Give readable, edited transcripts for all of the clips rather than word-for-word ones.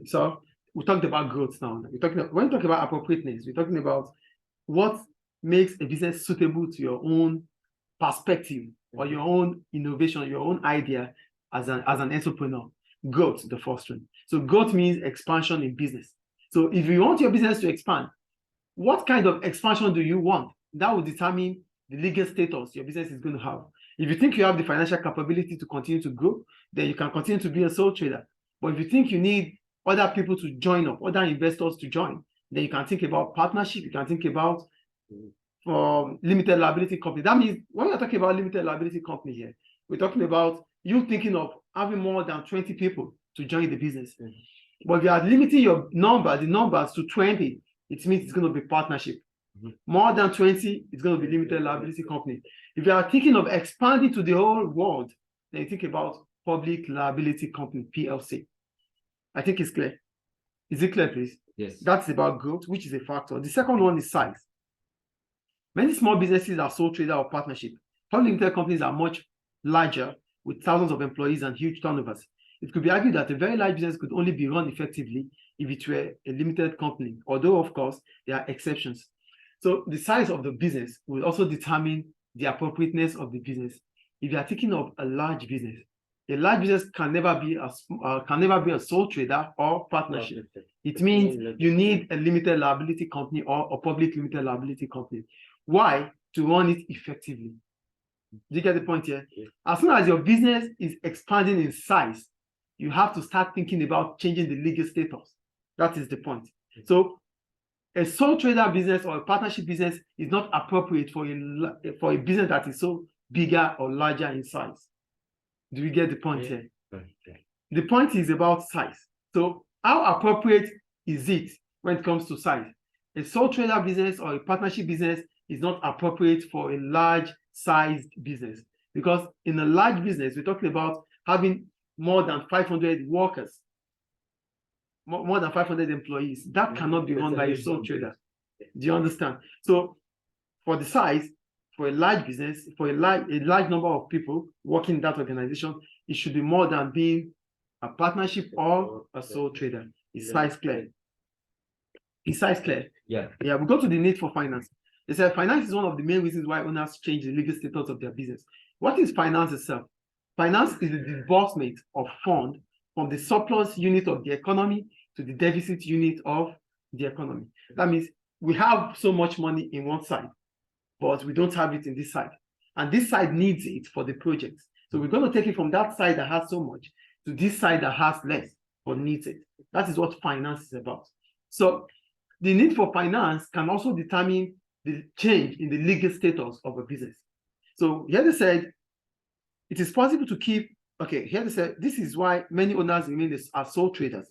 So we talked about growth now. When we talk about appropriateness, we're talking about what makes a business suitable to your own perspective or your own innovation, your own idea as an entrepreneur. Growth, the first one. So growth means expansion in business. So if you want your business to expand, what kind of expansion do you want? That will determine the legal status your business is going to have. If you think you have the financial capability to continue to grow, then you can continue to be a sole trader. But if you think you need other people to join up, other investors to join, then you can think about partnership. You can think about limited liability company. That means when we're talking about limited liability company here, we're talking about you thinking of having more than 20 people to join the business. But if you are limiting the numbers to 20, it means it's going to be partnership. More than 20, it's going to be limited liability company. If you are thinking of expanding to the whole world, then you think about public liability company, PLC. I think it's clear. Is it clear, please? Yes. That's about growth, which is a factor. The second one is size. Many small businesses are sole trader or partnership. Public limited companies are much larger with thousands of employees and huge turnovers. It could be argued that a very large business could only be run effectively if it were a limited company, although, of course, there are exceptions. So the size of the business will also determine the appropriateness of the business. If you are thinking of a large business can never be a sole trader or partnership. It means you need a limited liability company or a public limited liability company. Why? To run it effectively. Do you get the point here? Yes. As soon as your business is expanding in size, you have to start thinking about changing the legal status. That is the point. So a sole trader business or a partnership business is not appropriate for a business that is so bigger or larger in size. Do we get the point here? Okay. The point is about size. So how appropriate is it when it comes to size? A sole trader business or a partnership business is not appropriate for a large sized business, because in a large business, we're talking about having more than 500 workers, more than 500 employees. That cannot be run by a sole trader. Do you understand? So for the size, for a large business, for a large number of people working in that organization, it should be more than being a partnership or a sole trader. Is size clear? Is size clear? Yeah. Yeah, we go to the need for finance. They said finance is one of the main reasons why owners change the legal status of their business. What is finance itself? Finance is the disbursement of funds from the surplus unit of the economy to the deficit unit of the economy. That means we have so much money in one side, but we don't have it in this side. And this side needs it for the project. So we're going to take it from that side that has so much to this side that has less, but needs it. That is what finance is about. So the need for finance can also determine the change in the legal status of a business. So here they said, it is possible to keep, here they said, this is why many owners remain as sole traders.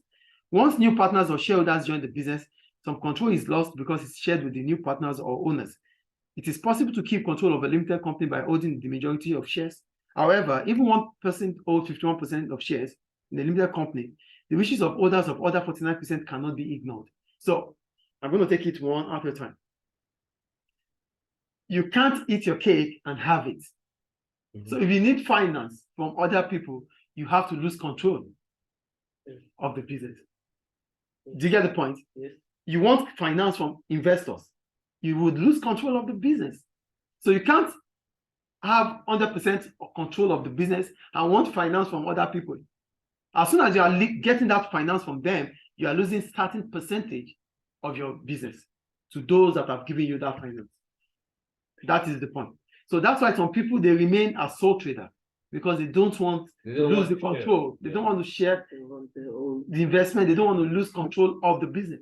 Once new partners or shareholders join the business, some control is lost because it's shared with the new partners or owners. It is possible to keep control of a limited company by holding the majority of shares. However, even one person holds 51% of shares in a limited company, the wishes of others of other 49% cannot be ignored. So I'm going to take it one at a time. You can't eat your cake and have it. So if you need finance from other people, you have to lose control of the business. Do you get the point? Yes. You want finance from investors, you would lose control of the business. So you can't have 100% control of the business and want finance from other people. As soon as you are getting that finance from them, you are losing a certain percentage of your business to those that have given you that finance. That is the point. So that's why some people, they remain as sole trader because they don't want to lose the control. They don't want to share the investment. They don't want to lose control of the business.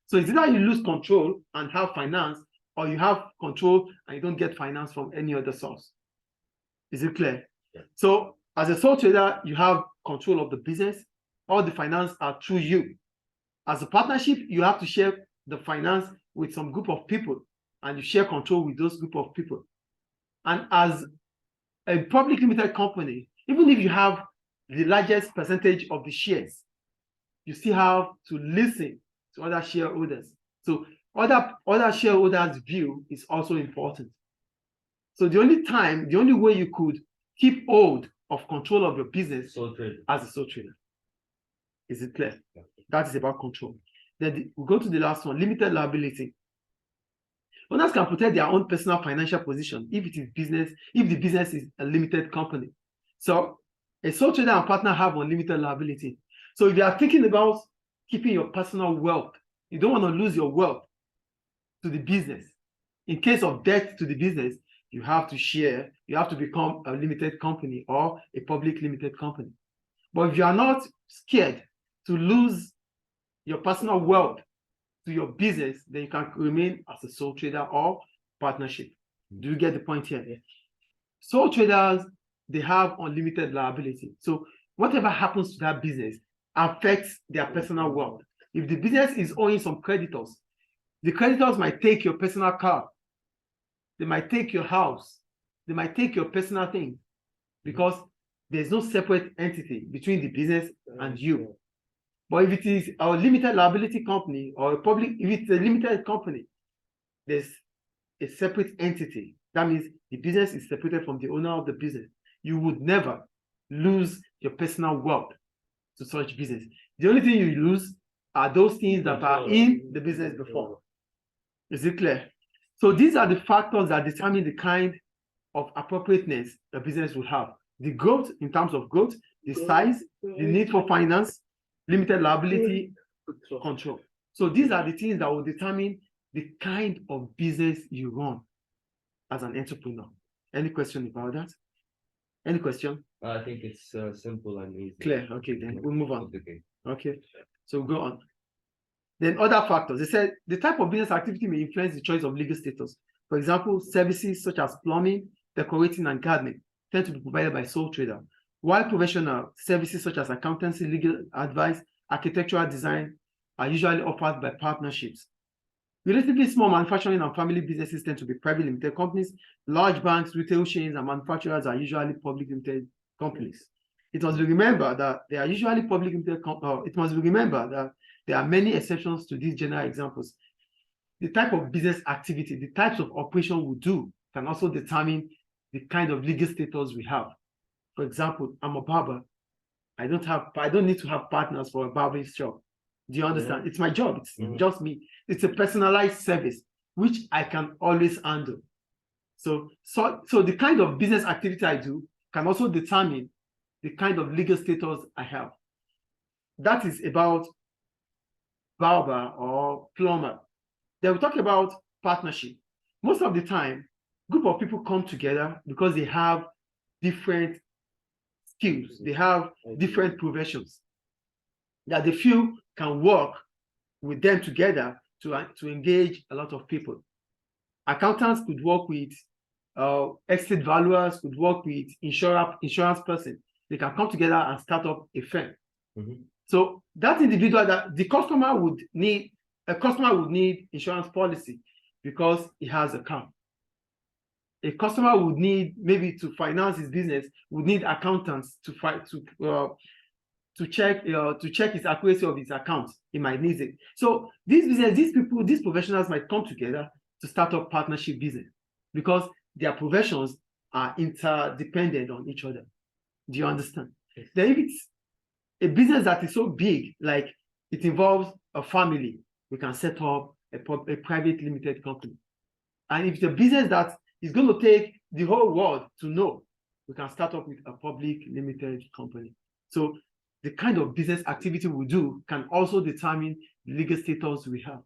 So it's either you lose control and have finance, or you have control and you don't get finance from any other source. Is it clear? Yeah. So as a sole trader, you have control of the business. All the finance are through you. As a partnership, you have to share the finance with some group of people, and you share control with those group of people. And as a public limited company, even if you have the largest percentage of the shares, you still have to listen to other shareholders. So other shareholders' view is also important. So the only way you could keep hold of control of your business as a sole trader. Is it clear? That is about control. Then we go to the last one, limited liability. Owners can protect their own personal financial position if it is business, if the business is a limited company. So a sole trader and partner have unlimited liability. So if you are thinking about keeping your personal wealth, you don't want to lose your wealth to the business. In case of death to the business, you have to share, you have to become a limited company or a public limited company. But if you are not scared to lose your personal wealth to your business, then you can remain as a sole trader or partnership. Do you get the point here? Sole traders, they have unlimited liability. So whatever happens to that business affects their personal wealth. If the business is owing some creditors, the creditors might take your personal car, they might take your house, they might take your personal things, because there's no separate entity between the business and you. But if it is a limited liability company or a public, if it's a limited company, there's a separate entity. That means the business is separated from the owner of the business. You would never lose your personal wealth to such business. The only thing you lose are those things that are in the business before. Is it clear? So these are the factors that determine the kind of appropriateness a business will have. The growth, in terms of growth, the size, the need for finance, limited liability, control. So these are the things that will determine the kind of business you run as an entrepreneur. Any question about that? Any question? I think it's simple and easy. Clear. Okay, then we'll move on. Okay, so go on. Then other factors. They said the type of business activity may influence the choice of legal status. For example, services such as plumbing, decorating, and gardening tend to be provided by sole trader, while professional services such as accountancy, legal advice, architectural design are usually offered by partnerships. Relatively small manufacturing and family businesses tend to be private limited companies. Large banks, retail chains, and manufacturers are usually public limited companies. It must be remembered that they are usually public limited it must be remembered that there are many exceptions to these general examples. The type of business activity, the types of operation we do can also determine the kind of legal status we have. For example, I'm a barber. I don't need to have partners for a barbering shop. Do you understand? It's my job. It's just me. It's a personalized service, which I can always handle. So the kind of business activity I do can also determine the kind of legal status I have. That is about barber or plumber. Then we talk about partnership. Most of the time, group of people come together because they have different skills. They have different professions that they feel can work with them together to engage a lot of people. Accountants could work with estate valuers, could work with insurance person. They can come together and start up a firm. So that individual, that the customer would need, insurance policy because he has a car. A customer would need, maybe to finance his business, would need accountants to check his accuracy of his accounts. He might need it. So these professionals might come together to start up partnership business because their professions are interdependent on each other. Do you understand? Yes. Then if it's a business that is so big, like it involves a family, we can set up a private limited company. And if it's a business that is going to take the whole world to know, we can start up with a public limited company. So the kind of business activity we do can also determine the legal status we have.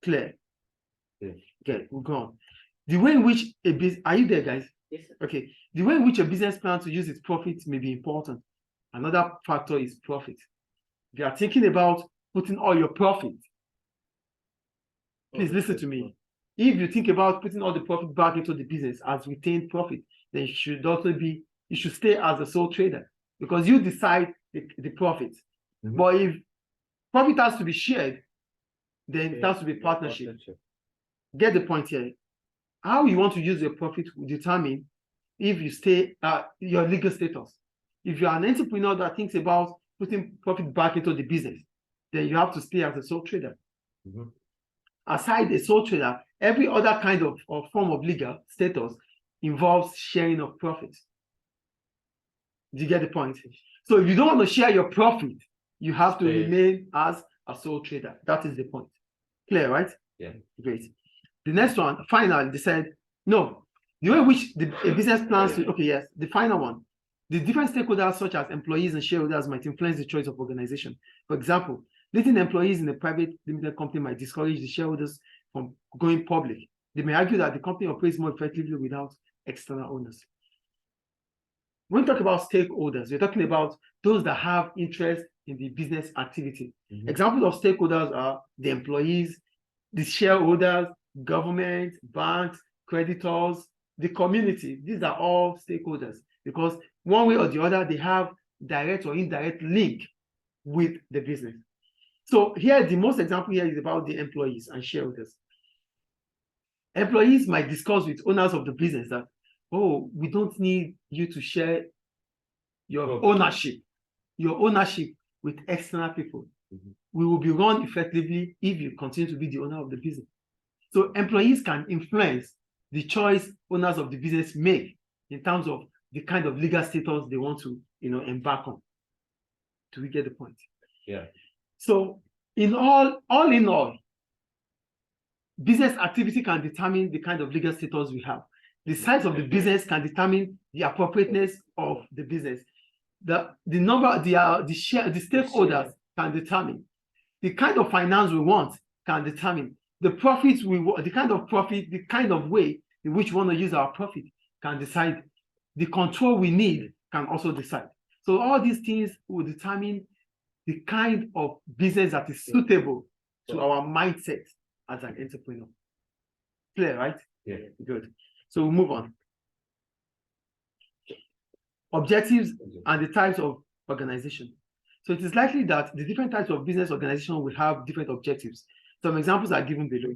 Clear? Yes. Okay, we'll go on. The way in which a business, are you there, guys? Yes, sir. Okay. The way in which a business plans to use its profits may be important. Another factor is profit. If you are thinking about putting all your profit, please listen to me. If you think about putting all the profit back into the business as retained profit, then you should stay as a sole trader because you decide the profit. But if profit has to be shared, then it has to be partnership. Get the point here. How you want to use your profit will determine if you stay your legal status. If you are an entrepreneur that thinks about putting profit back into the business, then you have to stay as a sole trader. Aside a sole trader, every other kind of form of legal status involves sharing of profit. Do you get the point? So if you don't want to share your profit you have to Stay. remain as a sole trader. That is the point. Clear, right? Yeah. Great. The next one, finally, they said, no, the way in which a business plans to, okay, yes, the final one. The different stakeholders, such as employees and shareholders, might influence the choice of organization. For example, letting employees in a private limited company might discourage the shareholders from going public. They may argue that the company operates more effectively without external owners. When we talk about stakeholders, we're talking about those that have interest in the business activity. Examples of stakeholders are the employees, the shareholders, government, banks, creditors, the community. These are all stakeholders because one way or the other, they have direct or indirect link with the business. So here, the most example here is about the employees and shareholders. Employees might discuss with owners of the business that, oh, we don't need you to share your ownership with external people. We will be run effectively if you continue to be the owner of the business. So employees can influence the choice owners of the business make in terms of the kind of legal status they want to, embark on. Do we get the point? Yeah. So in all, business activity can determine the kind of legal status we have. The size of the business can determine the appropriateness of the business. The stakeholders can determine the kind of finance we want, can determine the profits we want, the kind of profit, the kind of way in which we want to use our profit can decide. The control we need can also decide. So all these things will determine the kind of business that is suitable to our mindset as an entrepreneur. Clear, right? Yeah. Good. So we'll move on. Objectives and the types of organization. So it is likely that the different types of business organization will have different objectives. Some examples are given below.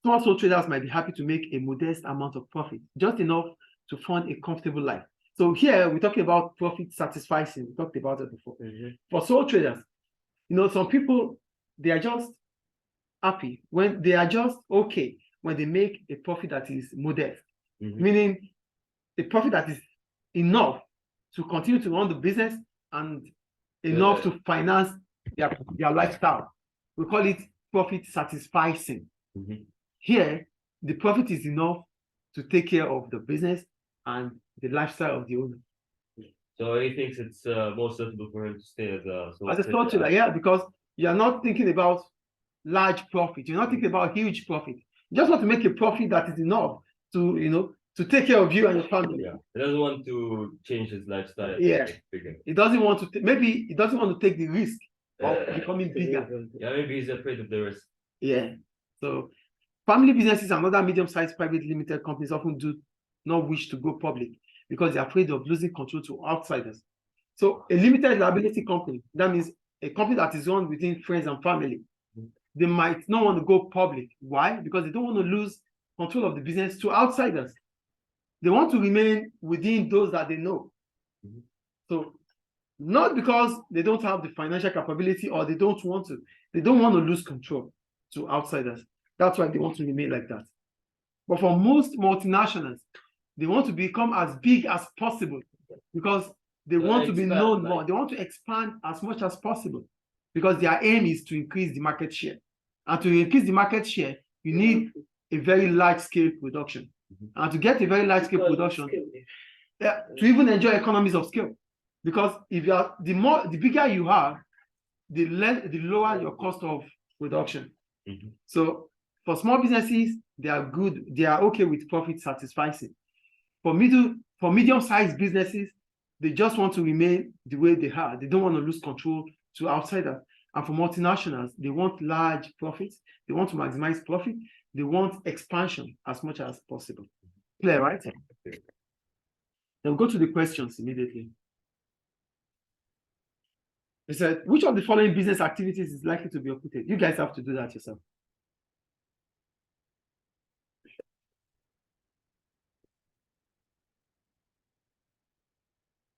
Small sole traders might be happy to make a modest amount of profit, just enough to fund a comfortable life. So here we're talking about profit satisfaction. We talked about it before. For sole traders, some people, they are just happy when they are just okay when they make a profit that is modest, meaning a profit that is enough to continue to run the business and enough to finance their lifestyle. We call it profit satisficing. Here, the profit is enough to take care of the business and the lifestyle of the owner. So he thinks it's more suitable for him to stay as a sole trader, yeah, because you're not thinking about large profit. You're not thinking about huge profit. You just want to make a profit that is enough to, to take care of you and your family. Yeah, he doesn't want to change his lifestyle. Yeah, he doesn't want to. Maybe he doesn't want to take the risk of becoming bigger. Yeah, maybe he's afraid of the risk. Yeah. So, family businesses and other medium-sized private limited companies often do not wish to go public because they're afraid of losing control to outsiders. So, a limited liability company, that means a company that is run within friends and family, they might not want to go public. Why? Because they don't want to lose control of the business to outsiders. They want to remain within those that they know. So, not because they don't have the financial capability or they don't want to lose control to outsiders. That's why they want to remain like that. But for most multinationals, they want to become as big as possible because they want to be known more. They want to expand as much as possible because their aim is to increase the market share. And to increase the market share, you need a very large-scale production. And to get a very large-scale production, to even enjoy economies of scale. Because if you are the bigger you are, the lower your cost of production. So for small businesses, they are good, they are okay with profit satisficing. For medium-sized businesses, they just want to remain the way they are. They don't want to lose control to outsiders. And for multinationals, they want large profits. They want to maximize profit. They want expansion as much as possible. Clear, right? Then we'll go to the questions immediately. They said, which of the following business activities is likely to be uprooted? You guys have to do that yourself.